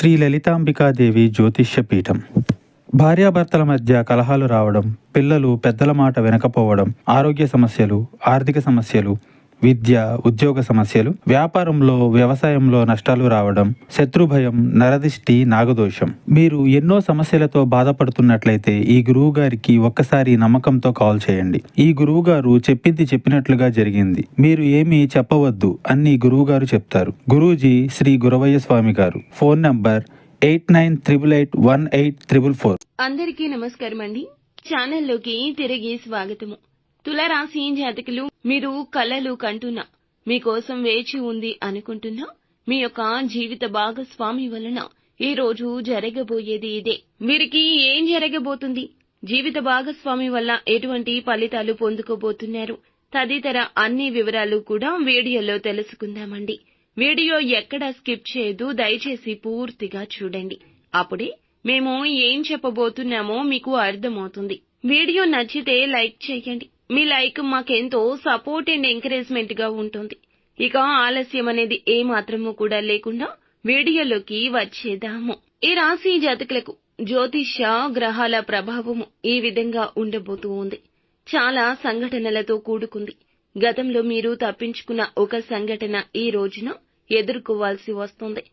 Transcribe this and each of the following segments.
శ్రీ లలితాంబికాదేవి జ్యోతిష్య పీఠం. భార్యాభర్తల మధ్య కలహాలు రావడం, పిల్లలు పెద్దల మాట వినకపోవడం, ఆరోగ్య సమస్యలు, ఆర్థిక సమస్యలు, విద్య, ఉద్యోగ సమస్యలు, వ్యాపారంలో, వ్యవసాయంలో నష్టాలు రావడం, శత్రుభయం, నరదిష్టి, నాగదోషం. మీరు ఎన్నో సమస్యలతో బాధపడుతున్నట్లయితే ఈ గురువు గారికి ఒక్కసారి నమ్మకంతో కాల్ చేయండి. ఈ గురువు గారు చెప్పింది చెప్పినట్లుగా జరిగింది. మీరు ఏమీ చెప్పవద్దు అన్ని గురువు గారు చెప్తారు. గురూజీ శ్రీ గురవయ్య స్వామి గారు. Phone number 8988818444. అందరికీ నమస్కారం అండి. ఛానల్లోకి తిరిగి స్వాగతము. తులారాశి జాతకులు, మీరు కలలు కంటున్నా, మీకోసం వేచి ఉంది అనుకుంటున్నా మీ యొక్క జీవిత భాగస్వామి వలన ఈ రోజు జరగబోయేది ఇదే. వీరికి ఏం జరగబోతుంది, జీవిత భాగస్వామి వల్ల ఎటువంటి ఫలితాలు పొందుకోబోతున్నారు, తదితర అన్ని వివరాలు కూడా వీడియోలో తెలుసుకుందామండి. వీడియో ఎక్కడా స్కిప్ చేయదు, దయచేసి పూర్తిగా చూడండి. అప్పుడే మేము ఏం చెప్పబోతున్నామో మీకు అర్థమవుతుంది. వీడియో నచ్చితే లైక్ చేయండి. మీ లైక్ మాకెంతో సపోర్ట్ అండ్ ఎంకరేజ్మెంట్ గా ఉంటుంది. ఇక ఆలస్యం అనేది ఏ మాత్రము కూడా లేకుండా వీడియోలోకి వచ్చేద్దాము. ఈ రాశి జాతకులకు జ్యోతిష్య గ్రహాల ప్రభావము ఈ విధంగా ఉండబోతూ ఉంది. చాలా సంఘటనలతో కూడుకుంది. గతంలో మీరు తప్పించుకున్న ఒక సంఘటన ఈ రోజున ఎదుర్కోవాల్సి వస్తుంది.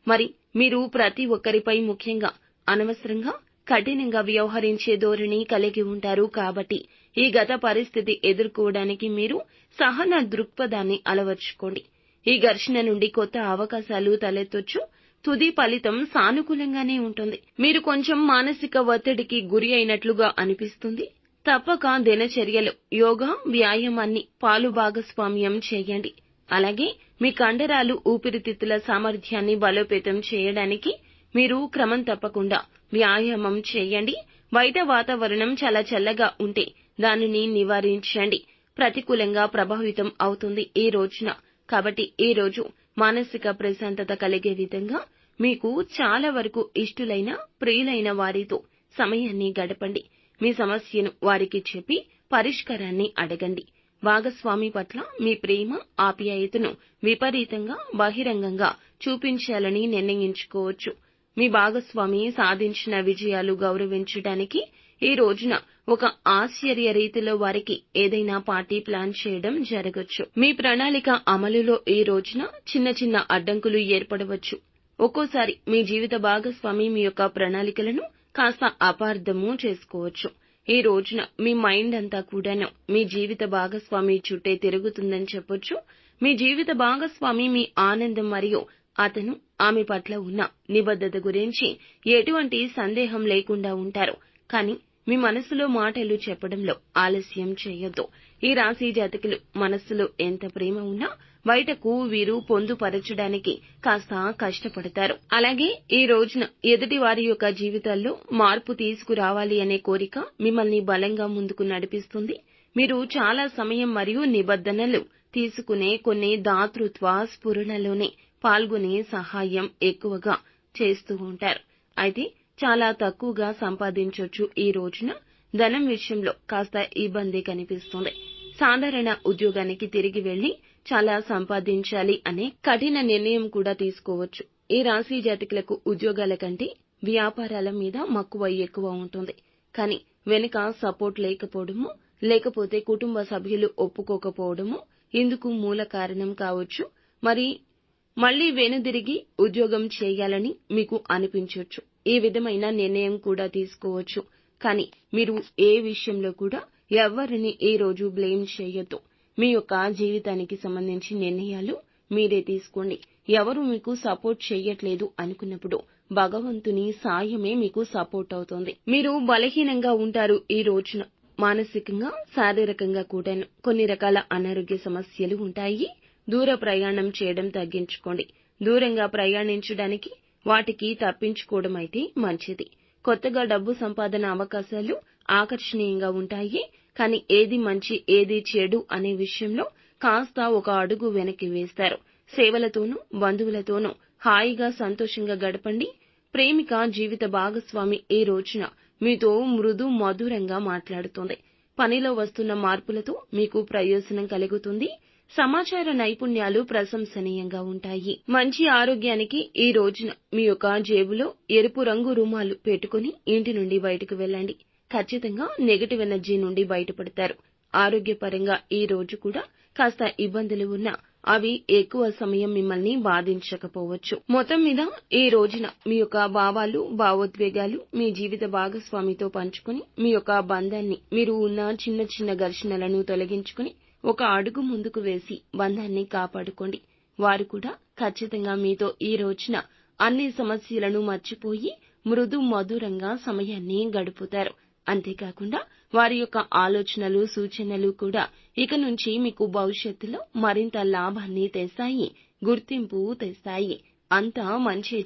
మరి మీరు ప్రతి ఒక్కరిపై, ముఖ్యంగా అనవసరంగా కఠినంగా వ్యవహరించే ధోరణి కలిగి ఉంటారు. కాబట్టి ఈ గత పరిస్థితి ఎదుర్కోవడానికి మీరు సహన దృక్పథాన్ని అలవర్చుకోండి. ఈ ఘర్షణ నుండి కొత్త అవకాశాలు తలెత్తొచ్చు. తుది ఫలితం సానుకూలంగానే ఉంటుంది. మీరు కొంచెం మానసిక ఒత్తిడికి గురి అయినట్లుగా అనిపిస్తుంది. తప్పక దినచర్యలో యోగా, వ్యాయామాన్ని పాలు భాగస్వామ్యం చేయండి. అలాగే మీ కండరాలు, ఊపిరితిత్తుల సామర్థ్యాన్ని బలోపేతం చేయడానికి మీరు క్రమం తప్పకుండా వ్యాయామం చేయండి. బయట వాతావరణం చాలా చల్లగా ఉంటే దానిని నివారించండి. ప్రతికూలంగా ప్రభావితం అవుతుంది ఈ రోజున. కాబట్టి ఈ రోజు మానసిక ప్రశాంతత కలిగే విధంగా మీకు చాలా వరకు ఇష్టులైన, ప్రియులైన వారితో సమయాన్ని గడపండి. మీ సమస్యను వారికి చెప్పి పరిష్కారాన్ని అడగండి. భాగస్వామి పట్ల మీ ప్రేమ, ఆప్యాయతను విపరీతంగా బహిరంగంగా చూపించాలని నిర్ణయించుకోవచ్చు. మీ భాగస్వామి సాధించిన విజయాలు గౌరవించడానికి ఈ రోజున ఒక ఆశ్చర్య రీతిలో వారికి ఏదైనా పార్టీ ప్లాన్ చేయడం జరగచ్చు. మీ ప్రణాళిక అమలులో ఈ రోజున చిన్న చిన్న అడ్డంకులు ఏర్పడవచ్చు. ఒక్కోసారి మీ జీవిత భాగస్వామి మీ యొక్క ప్రణాళికలను కాస్త అపార్థము చేసుకోవచ్చు. ఈ రోజున మీ మైండ్ అంతా కూడాను మీ జీవిత భాగస్వామి చుట్టే తిరుగుతుందని చెప్పొచ్చు. మీ జీవిత భాగస్వామి మీ ఆనందం మరియు అతను, ఆమె పట్ల ఉన్న నిబద్ధత గురించి ఎటువంటి సందేహం లేకుండా ఉంటారు. కానీ మీ మనసులో మాటలు చెప్పడంలో ఆలస్యం చేయొద్దు. ఈ రాశి జాతకులు మనస్సులో ఎంత ప్రేమ ఉన్నా బయటకు వీరు పొందుపరచడానికి కాస్త కష్టపడతారు. అలాగే ఈ రోజున ఎదుటి వారి యొక్క జీవితాల్లో మార్పు తీసుకురావాలి అనే కోరిక మిమ్మల్ని బలంగా ముందుకు నడిపిస్తుంది. మీరు చాలా సమయం మరియు నిబంధనలు తీసుకునే కొన్ని దాతృత్వ స్ఫురణలోనే పాల్గొనే సహాయం ఎక్కువగా చేస్తూ ఉంటారు. అయితే చాలా తక్కువగా సంపాదించొచ్చు. ఈ రోజున ధనం విషయంలో కాస్త ఇబ్బంది కనిపిస్తుంది. సాధారణ ఉద్యోగానికి తిరిగి వెళ్లి చాలా సంపాదించాలి అనే కఠిన నిర్ణయం కూడా తీసుకోవచ్చు. ఈ రాశి జాతకులకు ఉద్యోగాల కంటే వ్యాపారాల మీద మక్కువ ఎక్కువ ఉంటుంది. కానీ వెనుక సపోర్ట్ లేకపోవడము, లేకపోతే కుటుంబ సభ్యులు ఒప్పుకోకపోవడము ఇందుకు మూల కారణం కావచ్చు. మళ్లీ వెనుదిరిగి ఉద్యోగం చేయాలని మీకు అనిపించొచ్చు. ఈ విధమైన నిర్ణయం కూడా తీసుకోవచ్చు. కానీ మీరు ఏ విషయంలో కూడా ఎవరిని ఈ రోజు బ్లేమ్ చేయొద్దు. మీ యొక్క జీవితానికి సంబంధించి నిర్ణయాలు మీరే తీసుకోండి. ఎవరు మీకు సపోర్ట్ చేయట్లేదు అనుకున్నప్పుడు భగవంతుని సాయమే మీకు సపోర్ట్ అవుతుంది. మీరు బలహీనంగా ఉంటారు. ఈ రోజున మానసికంగా, శారీరకంగా కూడాను కొన్ని రకాల అనారోగ్య సమస్యలు ఉంటాయి. దూర ప్రయాణం చేయడం తగ్గించుకోండి. దూరంగా ప్రయాణించడానికి, వాటికి తప్పించుకోవడం అయితే మంచిది. కొత్తగా డబ్బు సంపాదన అవకాశాలు ఆకర్షణీయంగా ఉంటాయి. కానీ ఏది మంచి, ఏది చెడు అనే విషయంలో కాస్త ఒక అడుగు వెనక్కి వేస్తారు. సేవలతోనూ, బంధువులతోనూ హాయిగా, సంతోషంగా గడపండి. ప్రేమిక జీవిత భాగస్వామి ఈ రోజున మీతో మృదు మధురంగా మాట్లాడుతుంది. పనిలో వస్తున్న మార్పులతో మీకు ప్రయోజనం కలుగుతుంది. సమాచార నైపుణ్యాలు ప్రశంసనీయంగా ఉంటాయి. మంచి ఆరోగ్యానికి ఈ రోజున మీ యొక్క జేబులో ఎరుపు రంగు రుమాలు పెట్టుకుని ఇంటి నుండి బయటకు వెళ్ళండి. ఖచ్చితంగా నెగటివ్ ఎనర్జీ నుండి బయటపడతారు. ఆరోగ్యపరంగా ఈ రోజు కూడా కాస్త ఇబ్బందులు ఉన్నా అవి ఎక్కువ సమయం మిమ్మల్ని బాధించకపోవచ్చు. మొత్తం మీద ఈ రోజున మీ యొక్క భావాలు, భావోద్వేగాలు మీ జీవిత భాగస్వామితో పంచుకుని మీ యొక్క బంధాన్ని, మీరు ఉన్న చిన్న చిన్న ఘర్షణలను తొలగించుకుని ఒక అడుగు ముందుకు వేసి బంధాన్ని కాపాడుకోండి. వారు కూడా ఖచ్చితంగా మీతో ఈ రోజున అన్ని సమస్యలను మర్చిపోయి మృదు మధురంగా సమయాన్ని గడుపుతారు. అంతేకాకుండా వారి యొక్క ఆలోచనలు, సూచనలు కూడా ఇక నుంచి మీకు భవిష్యత్తులో మరింత లాభాన్ని తెస్తాయి, గుర్తింపు తెస్తాయి. అంతా మంచి